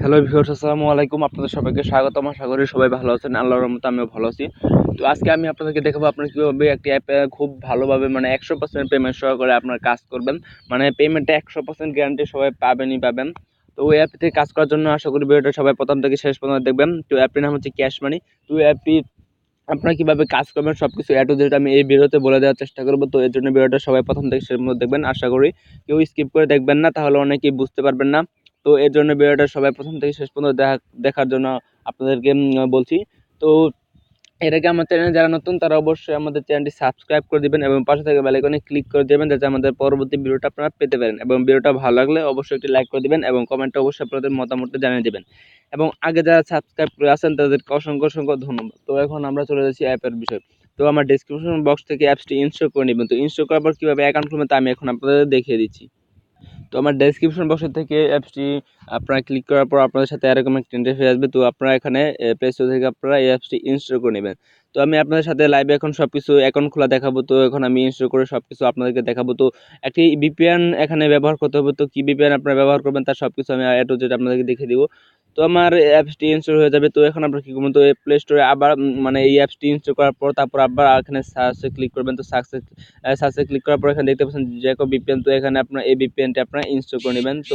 Hello viewers, আসসালামু আলাইকুম। আপনাদের সবাইকে স্বাগতম। আশা করি সবাই ভালো আছেন। আল্লাহর রহমতে আমিও ভালো আছি। তো আজকে আমি আপনাদেরকে দেখাবো আপনারা কীভাবে একটি অ্যাপে খুব ভালোভাবে 100% পেমেন্ট সহকারে আপনারা কাজ করবেন। পেমেন্টে 100% গ্যারান্টি সবাই পাবেন। তো ওই অ্যাপ থেকে কাজ করার জন্য আশা করি ভিডিওটা সবাই প্রথম থেকে শেষ পর্যন্ত দেখবেন। তো অ্যাপটির নাম হচ্ছে ক্যাশ মানি। তো অ্যাপটি আপনারা কীভাবে কাজ করবেন সবকিছু A to Z আমি এই ভিডিওতে বলে দেওয়ার চেষ্টা করব। তো এর জন্য ভিডিওটা সবাই প্রথম থেকে শেষ পর্যন্ত দেখবেন। আশা করি কেউ স্কিপ করে দেখবেন না, তাহলে অনেকেই বুঝতে পারবেন না। তো এর জন্য ভিডিওটা সবাই প্রথম থেকে শেষ পর্যন্ত দেখার জন্য আপনাদেরকে বলছি। তো এর আগে আমার চ্যানেলে যারা নতুন তারা অবশ্যই আমাদের চ্যানেলটি সাবস্ক্রাইব করে দিবেন এবং পাশে থাকা বেল আইকনে ক্লিক করে দেবেন, যাতে আমাদের পরবর্তী ভিডিওটা আপনারা পেতে পারেন। এবং ভিডিওটা ভালো লাগলে অবশ্যই একটি লাইক করে দিবেন এবং কমেন্টে অবশ্যই আপনাদের মতামতটা জানিয়ে দেবেন। এবং আগে যারা সাবস্ক্রাইব করে আছেন তাদেরকে অসংখ্য ধন্যবাদ। তো এখন আমরা চলে যাচ্ছি অ্যাপের বিষয়। তো আমার ডেসক্রিপশন বক্স থেকে অ্যাপসটি ইনস্টল করে নেবেন। তো ইনস্টল করার পর কীভাবে অ্যাকাউন্ট খুলবেন তা আমি এখন আপনাদের দেখিয়ে দিচ্ছি। তো আমার ডেসক্রিপশন বক্স থেকে অ্যাপসটি আপনারা ক্লিক করার পর আপনাদের সাথে এরকম একটা ইন্টারফেস আসবে। তো আপনারা এখানে প্লে স্টোর থেকে আপনারা এই অ্যাপসটি ইনস্টল করে নেবেন। তো আমি আপনাদের সাথে লাইভে এখন সব কিছু অ্যাকাউন্ট খোলা দেখাবো। তো এখন আমি ইনস্টল করে সব কিছু আপনাদেরকে দেখাবো। তো একটি VPN এখানে ব্যবহার করতে হবে। তো কী VPN আপনারা ব্যবহার করবেন তার সব কিছু আমি A to Z আপনাদেরকে দেখিয়ে দিব। তো আমার অ্যাপসটি ইনস্টল হয়ে যাবে। তো এখন আপনারা কী করবেন, তো প্লে স্টোরে আবার এই অ্যাপসটি ইনস্টল করার পর তারপর আবার এখানে সার্চে ক্লিক করবেন। তো সার্চে ক্লিক করার পর এখানে দেখতে পাচ্ছেন জ্যাকো VPN। তো এখানে আপনারা এই VPNটা আপনারা ইনস্টল করে নেবেন। তো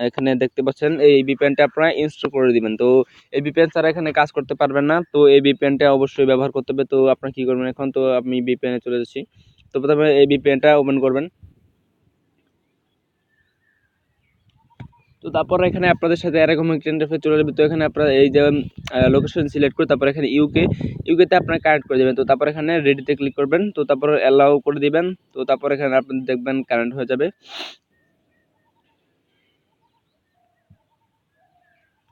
এখানে দেখতে পাচ্ছেন এই VPNটা আপনারা ইনস্টল করে দিবেন। তো এই VPN ছাড়া এখানে কাজ করতে পারবেন না। তো এই VPNটা অবশ্যই ব্যবহার করতে হবে। তো আপনারা কী করবেন এখন, তো আমি VPN এ চলে যাচ্ছি। তো প্রথমে এই VPNটা ওপেন করবেন। তো তারপর এখানে আপনাদের সাথে এরকম একটা ইন্টারফেস চলে যাবে। তো এখানে আপনারা এই যে লোকেশন সিলেক্ট করে তারপর এখানে ইউকেতে আপনারা কানেক্ট করে দেবেন। তো তারপর এখানে রেডিতে ক্লিক করবেন। তো তারপর অ্যালাউ করে দিবেন। তো তারপর এখানে আপনি দেখবেন কানেক্ট হয়ে যাবে।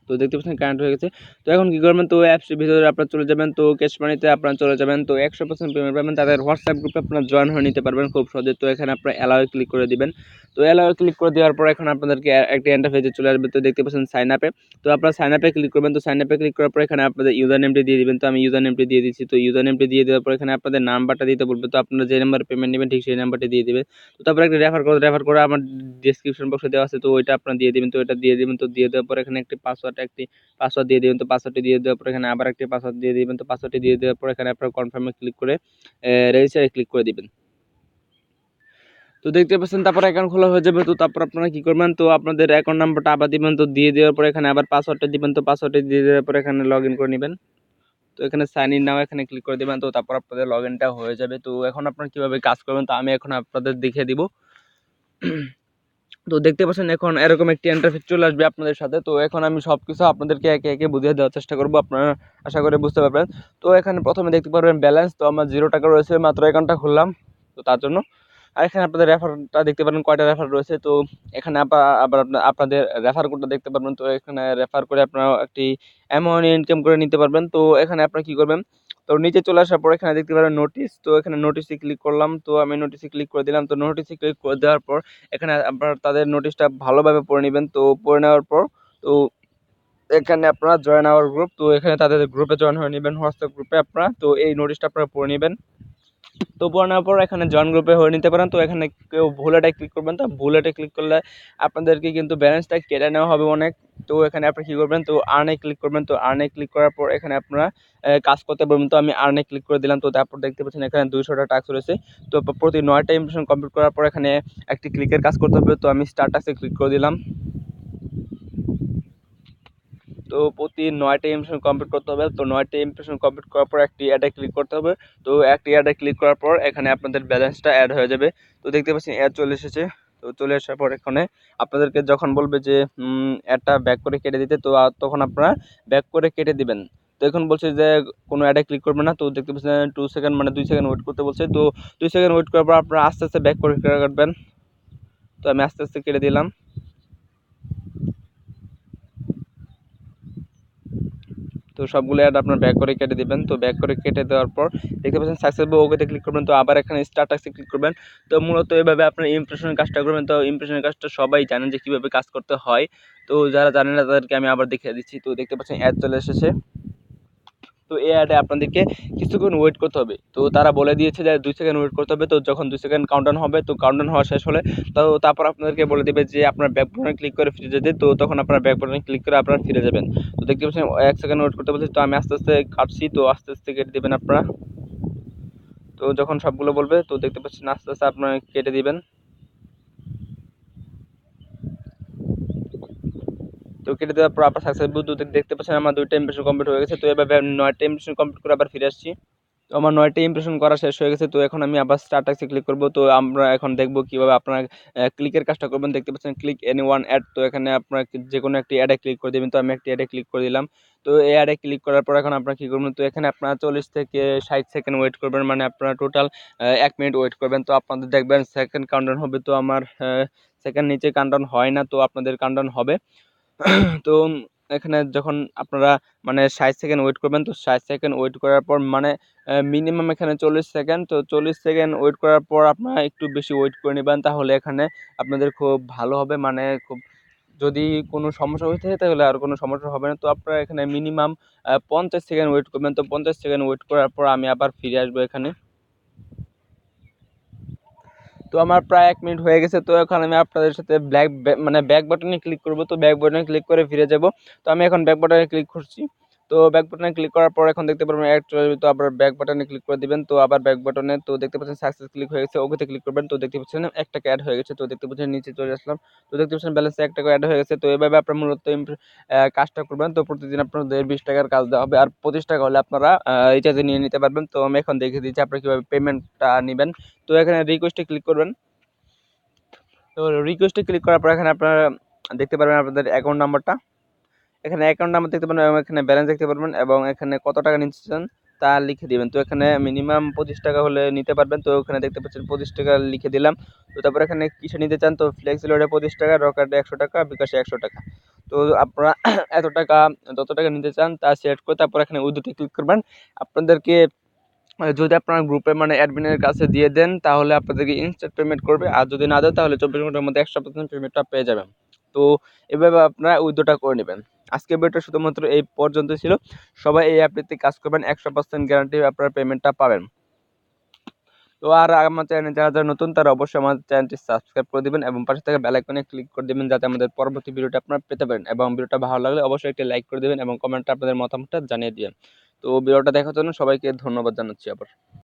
তো দেখতে পাচ্ছেন কারেন্ট হয়ে গেছে। তো এখন কী করবেন, তো অ্যাপসটির ভিতরে আপনারা চলে যাবেন। তো ক্যাশ মানিতে আপনারা চলে যাবেন। তো 100% পেমেন্ট পাবেন। তাদের হোয়াটসঅ্যাপ গ্রুপে আপনারা জয়েন হয়ে নিতে পারবেন খুব সহজে। তো এখানে আপনারা অ্যালাউয়ে ক্লিক করে দিবেন। তো অ্যালাউয়ে ক্লিক করে দেওয়ার পর এখন আপনাদেরকে একটা ইন্টারফেসে চলে আসবে। তো দেখতে পাচ্ছেন সাইন আপে। তো আপনারা সাইন আপে ক্লিক করবেন। তো সাইন আপে ক্লিক করার পর এখানে আপনাদের ইউজার নেমটি দিয়ে দিবেন। তো আমি ইউজার নেমটি দিয়ে দিচ্ছি। তো ইউজার নেমটি দিয়ে দেওয়ার পর এখানে আপনাদের নাম্বারটা দিতে বলবে। তো আপনারা যে নাম্বারে পেমেন্ট নেবেন ঠিক সেই নাম্বারটি দিয়ে দিবেন। তো তারপর একটা রেফার করে আমার ডেসক্রিপশন বক্সে দেওয়া আছে। তো ওইটা আপনারা দিয়ে দিবেন। তো এটা দিয়ে দিবেন। তো দিয়ে দেওয়ার পর এখানে একটি পাসওয়ার্ড দিয়ে দিবেন। তো পাসওয়ার্ডটি দিয়ে দেওয়ার পর এখানে আবার একটি পাসওয়ার্ড দিয়ে দিবেন। তো পাসওয়ার্ডটি দিয়ে দেওয়ার পর এখানে আপনারা কনফার্মে ক্লিক করে রেজিস্টারে ক্লিক করে দিবেন। তো দেখতে পাচ্ছেন তারপর অ্যাকাউন্ট খোলা হয়ে যাবে। তো তারপর আপনারা কী করবেন, তো আপনাদের অ্যাকাউন্ট নাম্বারটা আবার দিবেন। তো দিয়ে দেওয়ার পর এখানে আবার পাসওয়ার্ডটা দিবেন। তো পাসওয়ার্ডটি দিয়ে দেওয়ার পর এখানে লগ ইন করে নেবেন। তো এখানে সাইন ইন নাও এখানে ক্লিক করে দেবেন। তো তারপর আপনাদের লগ ইনটা হয়ে যাবে। তো এখন আপনারা কীভাবে কাজ করবেন তা আমি এখন আপনাদের দেখিয়ে দিব। তো দেখতে পাচ্ছেন এখন এরকম একটি ইন্টারফেস চলে আসবে আপনাদের সাথে। তো এখন আমি সব কিছু আপনাদেরকে একে একে বুঝিয়ে দেওয়ার চেষ্টা করব, আপনারা আশা করি বুঝতে পারবেন। তো এখানে প্রথমে দেখতে পারবেন ব্যালেন্স। তো আমার 0 টাকা রয়েছে, মাত্র অ্যাকাউন্টটা খুললাম তো তার জন্য। আর এখানে আপনাদের রেফারটা দেখতে পারেন কয়টা রেফার রয়েছে। তো এখানে আবার আপনাদের রেফার কোডটা দেখতে পারবেন। তো এখানে রেফার করে আপনারা একটি অ্যামাউন্ট ইনকাম করে নিতে পারবেন। তো এখানে আপনারা কী করবেন, তো নিচে চলে আসার পর এখানে দেখতে পারেন নোটিশ। তো এখানে নোটিশে ক্লিক করলাম। তো আমি নোটিশে ক্লিক করে দিলাম। তো নোটিশে ক্লিক করে দেওয়ার পর এখানে আপনারা তাদের নোটিশটা ভালোভাবে পড়ে নেবেন। তো পড়ে নেওয়ার পর তো এখানে আপনারা জয়েন আওয়ার গ্রুপ। তো এখানে তাদের গ্রুপে জয়েন হয়ে নেবেন, হোয়াটসঅ্যাপ গ্রুপে আপনারা। তো এই নোটিশটা আপনারা পড়ে নেবেন। তো পড়ে নেওয়ার পর এখানে জয়েন গ্রুপে হয়ে নিতে পারেন। তো এখানে কেউ ভুলেটে ক্লিক করবেন। তো ভুলেটে ক্লিক করলে আপনাদেরকে কিন্তু ব্যালেন্সটা কেটে নেওয়া হবে অনেক। তো এখানে আপনি কী করবেন, তো আর্নে ক্লিক করবেন। তো আর্নে ক্লিক করার পর এখানে আপনারা কাজ করতে পারবেন। তো আমি আর্নে ক্লিক করে দিলাম। তো তারপর দেখতে পাচ্ছেন এখানে 200টা টাস্ক রয়েছে। তো প্রতি 9টা ইমপ্রেশন কমপ্লিট করার পর এখানে একটি ক্লিকের কাজ করতে হবে। তো আমি স্টার টাস্কে ক্লিক করে দিলাম। তো প্রতি 9টা ইমপ্রেশন কমপ্লিট করতে হবে। তো 9টা ইমপ্রেশন কমপ্লিট করার পর একটি অ্যাডে ক্লিক করতে হবে। তো একটি অ্যাডে ক্লিক করার পর এখানে আপনাদের ব্যালেন্সটা অ্যাড হয়ে যাবে। তো দেখতে পাচ্ছেন অ্যাড চলে এসেছে। তো চলে আসার পর এখানে আপনাদেরকে যখন বলবে যে অ্যাডটা ব্যাক করে কেটে দিতে, তো তখন আপনারা ব্যাক করে কেটে দিবেন। তো এখন বলছে যে কোনো অ্যাডে ক্লিক করবে না। তো দেখতে পাচ্ছেন 2 সেকেন্ড 2 সেকেন্ড ওয়েট করতে বলছে। তো 2 সেকেন্ড ওয়েট করার পর আপনারা আস্তে আস্তে ব্যাক করে কাটবেন। তো আমি আস্তে আস্তে কেটে দিলাম। তো সবগুলো অ্যাড আপনার ব্যাক করে কেটে দিবেন। তো ব্যাক করে কেটে দেওয়ার পর দেখতে পাচ্ছেন সাকসেসফুল ওকেতে ক্লিক করবেন। তো আবার এখানে স্টার টাস্কে ক্লিক করবেন। তো মূলত এভাবে আপনার ইমপ্রেশনের কাজটা করবেন। তো ইমপ্রেশনের কাজটা সবাই জানেন যে কীভাবে কাজ করতে হয়। তো যারা জানেন না তাদেরকে আমি আবার দেখিয়ে দিচ্ছি। তো দেখতে পাচ্ছেন অ্যাড চলে এসেছে। তো এই অ্যাডে আপনাদেরকে কিছুক্ষণ ওয়েট করতে হবে। তো তারা বলে দিয়েছে যে 2 সেকেন্ড ওয়েট করতে হবে। তো যখন 2 সেকেন্ড কাউন্টডাউন হবে, তো কাউন্টডাউন হওয়া শেষ হলে তো তারপর আপনাদেরকে বলে দেবে যে আপনার ব্যাক বাটনে ক্লিক করে ফিরে যেতে। তো তখন আপনার ব্যাক বাটনে ক্লিক করে আপনারা ফিরে যাবেন। তো দেখতে পাচ্ছেন 1 সেকেন্ড ওয়েট করতে বলছে। তো আমি আস্তে আস্তে কাটছি, তো আস্তে আস্তে কেটে দেবেন আপনারা। তো যখন সবগুলো বলবে তো দেখতে পাচ্ছেন আস্তে আস্তে আপনারা কেটে দিবেন। তো কেটে দেওয়ার পর আপনার সাকসেসফুল দেখতে পাচ্ছেন আমার 2টা ইমপ্রেশন কমপ্লিট হয়ে গেছে। তো এভাবে 9টা ইমপ্রেশন কমপ্লিট করে আবার ফিরে আসছি। তো আমার 9টা ইমপ্রেশন করা শেষ হয়ে গেছে। তো এখন আমি আবার স্টার্ট ট্যাক্সে ক্লিক করব। তো আমরা এখন দেখব কিভাবে আপনারা ক্লিকের কাজটা করবেন। দেখতে পাচ্ছেন ক্লিক এনি ওয়ান অ্যাড। তো এখানে আপনারা যে কোনো একটি অ্যাডে ক্লিক করে দেবেন। তো আমি একটি অ্যাডে ক্লিক করে দিলাম। তো এই অ্যাডে ক্লিক করার পর এখন আপনারা কী করবেন, তো এখানে আপনারা 40 থেকে 60 সেকেন্ড ওয়েট করবেন, মানে আপনারা টোটাল 1 মিনিট ওয়েট করবেন। তো আপনাদের দেখবেন সেকেন্ড কাউন্টডাউন হবে। তো আমার সেকেন্ড নিচে কাউন্টডাউন হয় না, তো আপনাদের কাউন্টডাউন হবে। তো এখানে যখন আপনারা মানে 60 সেকেন্ড ওয়েট করবেন, তো 60 সেকেন্ড ওয়েট করার পর মানে মিনিমাম এখানে 40 সেকেন্ড। তো 40 সেকেন্ড ওয়েট করার পর আপনারা একটু বেশি ওয়েট করে নেবেন, তাহলে এখানে আপনাদের খুব ভালো হবে। মানে খুব যদি কোনো সমস্যা হয়ে থাকে তাহলে আর কোনো সমস্যা হবে না। তো আপনারা এখানে মিনিমাম 50 সেকেন্ড ওয়েট করবেন। তো 50 সেকেন্ড ওয়েট করার পর আমি আবার ফিরে আসবো এখানে। তো আমার প্রায় 1 মিনিট হয়ে গেছে। তো এখন আমি আপনাদের সাথে মানে ব্যাক বাটনে ক্লিক করব। তো ব্যাক বাটনে ক্লিক করে ফিরে যাব। তো আমি এখন ব্যাক বাটনে ক্লিক করছি। তো ব্যাক বাটনে ক্লিক করার পর এখন দেখতে পারবেন অ্যাড চলে যাবে। তো আবার ব্যাক বাটনে ক্লিক করে দিবেন। তো আবার ব্যাক বাটনে তো দেখতে পাচ্ছেন সাকসেস ক্লিক হয়ে গেছে, ওকেতে ক্লিক করবেন। তো দেখতে পাচ্ছেন 1 টাকা অ্যাড হয়ে গেছে। তো দেখতে পাচ্ছেন নিচে চলে আসলাম। তো দেখতে পাচ্ছেন ব্যালেন্সে 1 টাকা অ্যাড হয়ে গেছে। তো এভাবে আপনারা মূলত কাজটা করবেন। তো প্রতিদিন আপনাদের 20 টাকার কাজ দেওয়া হবে, আর 25 টাকা হলে আপনারা রিচার্জে নিয়ে নিতে পারবেন। তো আমি এখন দেখিয়ে দিচ্ছি আপনারা কীভাবে পেমেন্টটা নেবেন। তো এখানে রিকোয়েস্টে ক্লিক করবেন। তো রিকোয়েস্টে ক্লিক করার পর এখানে আপনারা দেখতে পারবেন আপনাদের অ্যাকাউন্ট নাম্বারটা। এখানে অ্যাকাউন্ট নাম্বার দেখতে পারবেন এবং এখানে ব্যালেন্স দেখতে পারবেন এবং এখানে কত টাকা নিতে চান তা লিখে দিবেন। তো এখানে মিনিমাম 25 টাকা হলে নিতে পারবেন। তো ওখানে দেখতে পাচ্ছেন 25 টাকা লিখে দিলাম। তো তারপর এখানে কিসে নিতে চান, তো ফ্লেক্সি লোডে 25 টাকা, রকেটে 100 টাকা, বিকাশে 100 টাকা। তো আপনারা এত টাকা যত টাকা নিতে চান তা সিলেক্ট করে তারপর এখানে উইথড্রোতে ক্লিক করবেন। আপনাদেরকে যদি আপনার গ্রুপে মানে অ্যাডমিনের কাছে দিয়ে দেন তাহলে আপনাদেরকে ইনস্ট্যান্ট পেমেন্ট করবে, আর যদি না দেন তাহলে 24 ঘন্টার মধ্যে 100% পেমেন্টটা পেয়ে যাবেন। তো এভাবে আপনারা উইথড্রোটা করে নেবেন। আজকের ভিডিওটা শুধুমাত্র এই পর্যন্ত ছিল। সবাই এই অ্যাপটিতে কাজ করবেন, 100% গ্যারান্টি আপনারা পেমেন্টটা পাবেন। তো আর আমার চ্যানেলে যারা যারা নতুন তারা অবশ্যই আমার চ্যানেলটি সাবস্ক্রাইব করে দিবেন এবং পাশে থাকা বেল আইকনে ক্লিক করে দিবেন, যাতে আমাদের পরবর্তী ভিডিওটা আপনারা পেতে পারেন। এবং ভিডিওটা ভালো লাগলে অবশ্যই একটি লাইক করে দিবেন এবং কমেন্টে আপনাদের মতামতটা জানিয়ে দিবেন। তো ভিডিওটা দেখার জন্য সবাইকে ধন্যবাদ জানাচ্ছি আবার।